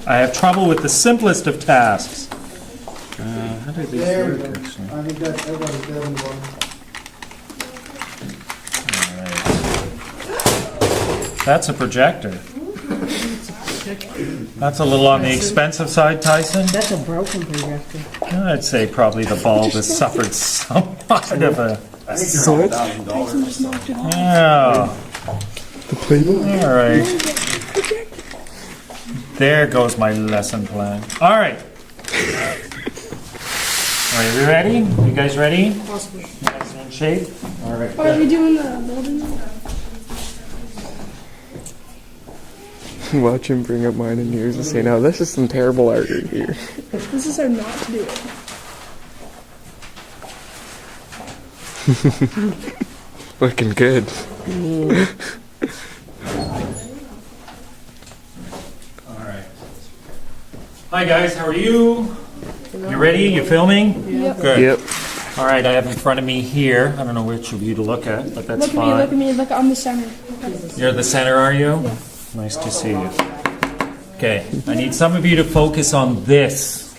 I have trouble with the simplest of tasks. How do these work, actually? I think that everybody's dead in one. Alright. That's a projector. That's a little on the expensive side, Tyson. That's a broken projector. I'd say probably the bulb has suffered somewhat of a switch. Yeah. Alright. There goes my lesson plan. Alright. Are you ready? You guys ready? Possibly. You guys in shape? Alright. Are we doing the building? Watch him bring up mine and yours and say, "No, this is some terrible art right here." This is how not to do it. Looking good. Alright. Hi guys, how are you? You ready? You filming? Yep. Good. Yep. Alright, I have in front of me here, I don't know which of you to look at, but that's Look at fine. me, look at me, look, I'm the center. You're the center, are you? Yeah. Nice to see you. Okay, I need some of you to focus on this.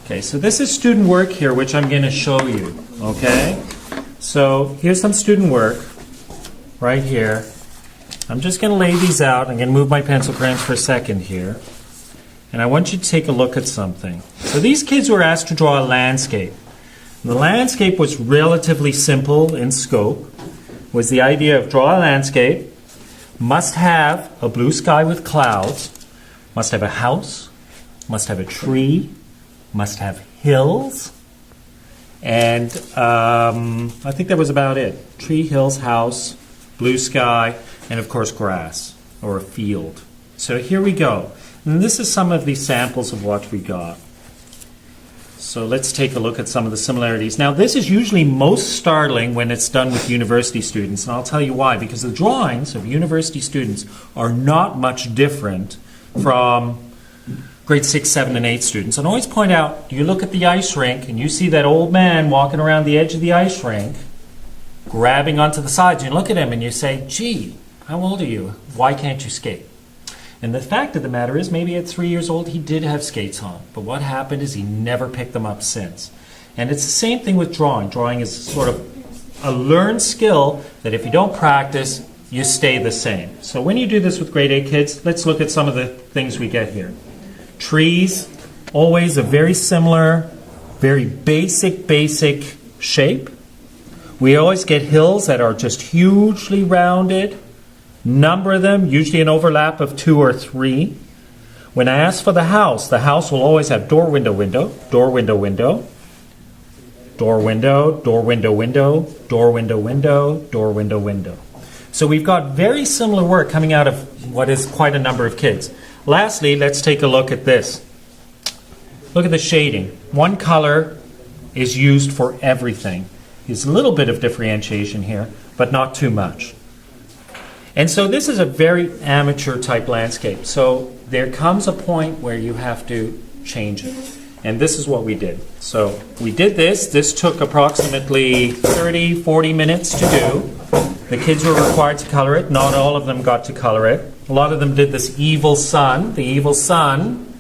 Okay, so this is student work here, which I'm going to show you. Okay? So here's some student work right here. I'm just going to lay these out. I'm going to move my pencil crayons for a second here. And I want you to take a look at something. So these kids were asked to draw a landscape. The landscape was relatively simple in scope. It was the idea of draw a landscape, must have a blue sky with clouds, must have a house, must have a tree, must have hills, and I think that was about it. Tree, hills, house, blue sky, and of course grass or a field. So here we go. And this is some of the samples of what we got. So let's take a look at some of the similarities. Now this is usually most startling when it's done with university students, and I'll tell you why. Because the drawings of university students are not much different from grade 6, 7, and 8 students. And I always point out, you look at the ice rink and you see that old man walking around the edge of the ice rink, grabbing onto the sides. You look at him and you say, gee, how old are you? Why can't you skate? And the fact of the matter is, maybe at 3 years old, he did have skates on. But what happened is he never picked them up since. And it's the same thing with drawing. Drawing is sort of a learned skill that if you don't practice, you stay the same. So when you do this with grade 8 kids, let's look at some of the things we get here. Trees, always a very similar, very basic shape. We always get hills that are just hugely rounded. Number of them, usually an overlap of 2 or 3. When I ask for the house will always have door, window, window, door, window, window, door, window, door, window, window, door, window, window, door, window, window. So we've got very similar work coming out of what is quite a number of kids. Lastly, let's take a look at this. Look at the shading. One color is used for everything. There's a little bit of differentiation here, but not too much. And so this is a very amateur type landscape. So there comes a point where you have to change it. And this is what we did. So we did this. This took approximately 30, 40 minutes to do. The kids were required to color it. Not all of them got to color it. A lot of them did this evil sun. The evil sun,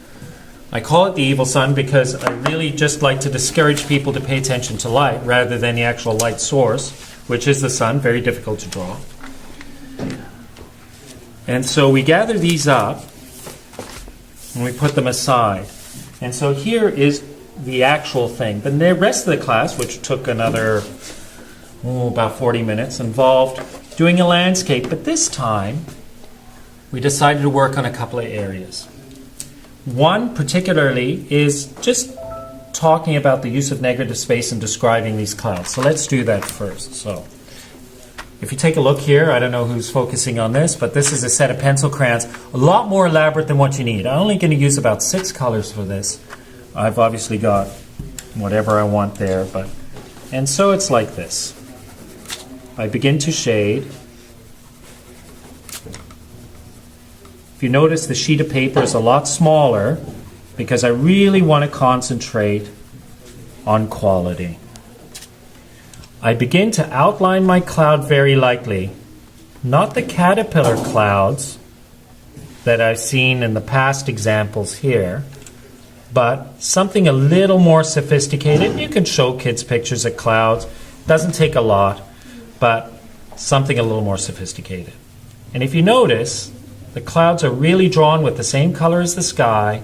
I call it the evil sun because I really just like to discourage people to pay attention to light rather than the actual light source, which is the sun. Very difficult to draw. And so we gather these up and we put them aside. And so here is the actual thing. But the rest of the class, which took another about 40 minutes, involved doing a landscape. But this time we decided to work on a couple of areas. One particularly is just talking about the use of negative space in describing these clouds. So let's do that first. So if you take a look here, I don't know who's focusing on this, but this is a set of pencil crayons, a lot more elaborate than what you need. I'm only going to use about 6 colors for this. I've obviously got whatever I want there, and so it's like this. I begin to shade. If you notice, the sheet of paper is a lot smaller because I really want to concentrate on quality. I begin to outline my cloud very lightly. Not the caterpillar clouds, that I've seen in the past examples here, but something a little more sophisticated. You can show kids pictures of clouds. Doesn't take a lot, but something a little more sophisticated. And if you notice, the clouds are really drawn with the same color as the sky.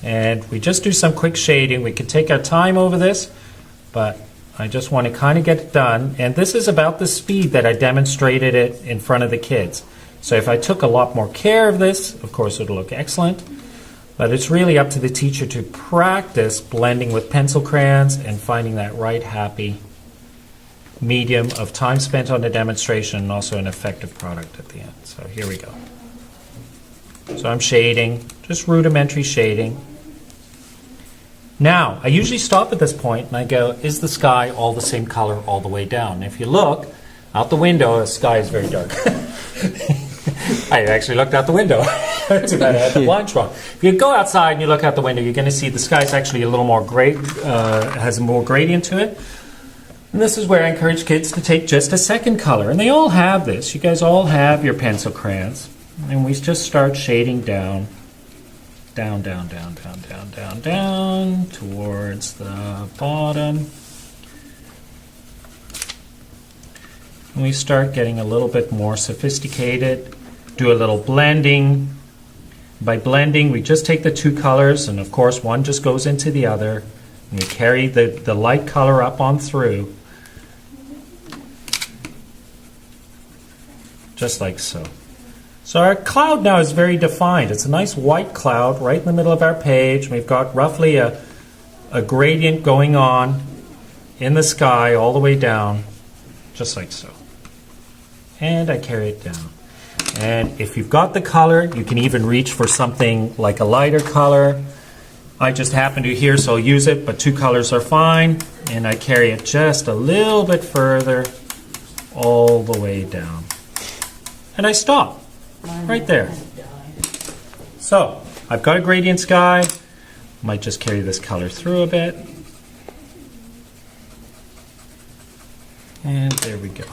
And we just do some quick shading. We could take our time over this, but I just want to kind of get it done. And this is about the speed that I demonstrated it in front of the kids. So if I took a lot more care of this, of course it'll look excellent. But it's really up to the teacher to practice blending with pencil crayons and finding that right happy medium of time spent on the demonstration and also an effective product at the end. So here we go. So I'm shading, just rudimentary shading. Now, I usually stop at this point and I go, is the sky all the same color all the way down? And if you look out the window, the sky is very dark. I actually looked out the window. Too bad I had the blinds wrong. If you go outside and you look out the window, you're going to see the sky is actually a little more gray, has more gradient to it. And this is where I encourage kids to take just a second color. And they all have this. You guys all have your pencil crayons. And we just start shading down, down, down, down, down, down, down, down, towards the bottom. And we start getting a little bit more sophisticated. Do a little blending. By blending, we just take the two colors, and of course one just goes into the other. And we carry the light color up on through. Just like so. So our cloud now is very defined. It's a nice white cloud right in the middle of our page. We've got roughly a gradient going on in the sky all the way down, just like so. And I carry it down. And if you've got the color, you can even reach for something like a lighter color. I just happen to here, so I'll use it, but two colors are fine. And I carry it just a little bit further all the way down. And I stop right there. So I've got a gradient sky. Might just carry this color through a bit. And there we go.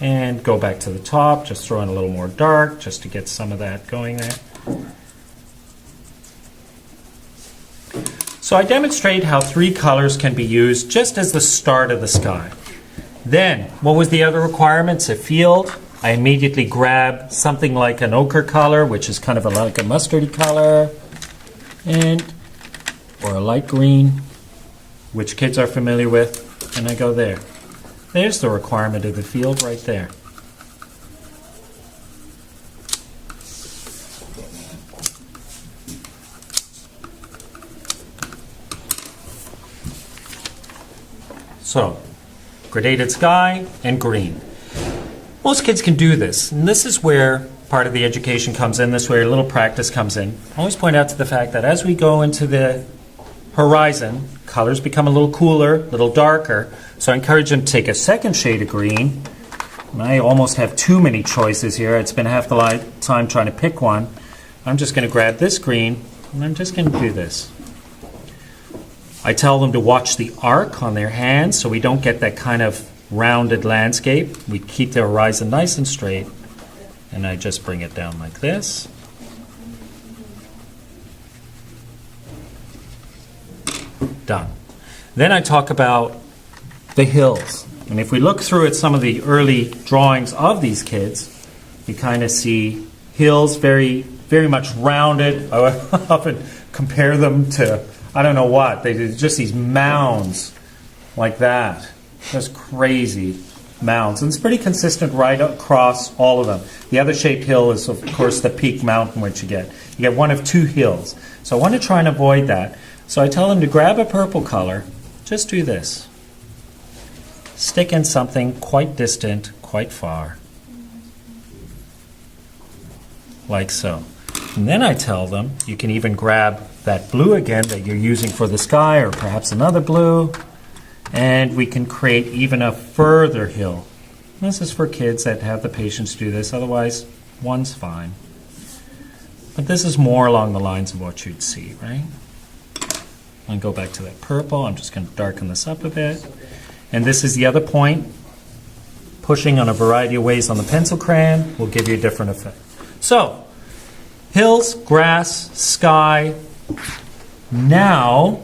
And go back to the top, just throw in a little more dark just to get some of that going there. So I demonstrate how three colors can be used just as the start of the sky. Then, what was the other requirements? A field. I immediately grab something like an ochre color, which is kind of like a mustardy color, or a light green, which kids are familiar with, and I go there. There's the requirement of the field right there. So, gradated sky and green. Most kids can do this, and this is where part of the education comes in, this is where a little practice comes in. I always point out to the fact that as we go into the horizon, colors become a little cooler, a little darker, so I encourage them to take a second shade of green. And I almost have too many choices here. I'd spend half the time trying to pick one. I'm just going to grab this green, and I'm just going to do this. I tell them to watch the arc on their hands so we don't get that kind of rounded landscape. We keep the horizon nice and straight, and I just bring it down like this. Done. Then I talk about the hills. And if we look through at some of the early drawings of these kids, you kind of see hills very, very much rounded. I often compare them to, I don't know what, they're just these mounds like that. Just crazy mounds. And it's pretty consistent right across all of them. The other shaped hill is, of course, the peak mountain, which you get. You get one of two hills. So I want to try and avoid that. So I tell them to grab a purple color. Just do this. Stick in something quite distant, quite far. Like so. And then I tell them you can even grab that blue again that you're using for the sky, or perhaps another blue, and we can create even a further hill. This is for kids that have the patience to do this, otherwise one's fine. But this is more along the lines of what you'd see, right? And go back to that purple. I'm just going to darken this up a bit. And this is the other point. pushing on a variety of ways on the pencil crayon will give you a different effect. So, hills, grass, sky. Now,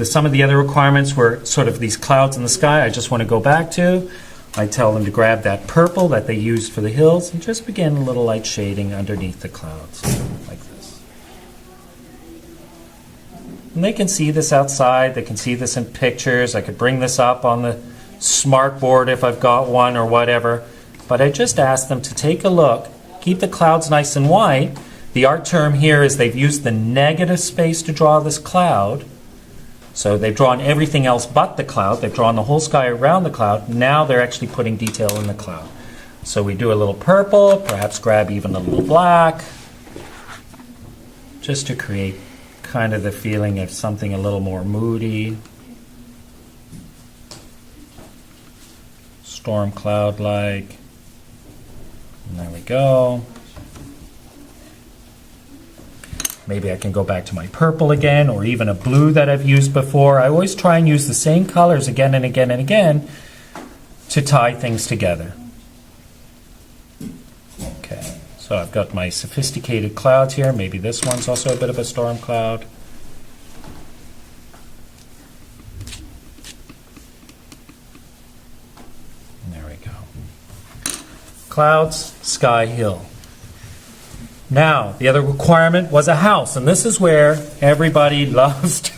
some of the other requirements were sort of these clouds in the sky. I just want to go back to. I tell them to grab that purple that they used for the hills and just begin a little light shading underneath the clouds, like this. And they can see this outside. They can see this in pictures. I could bring this up on the smart board if I've got one or whatever. But I just ask them to take a look, keep the clouds nice and white. The art term here is they've used the negative space to draw this cloud. So they've drawn everything else but the cloud. They've drawn the whole sky around the cloud. Now they're actually putting detail in the cloud. So we do a little purple, perhaps grab even a little black, just to create kind of the feeling of something a little more moody. Storm cloud-like. And there we go. Maybe I can go back to my purple again, or even a blue that I've used before. I always try and use the same colors again and again and again to tie things together. Okay, so I've got my sophisticated clouds here. Maybe this one's also a bit of a storm cloud. And there we go. Clouds, sky, hill. Now, the other requirement was a house, and this is where everybody loves to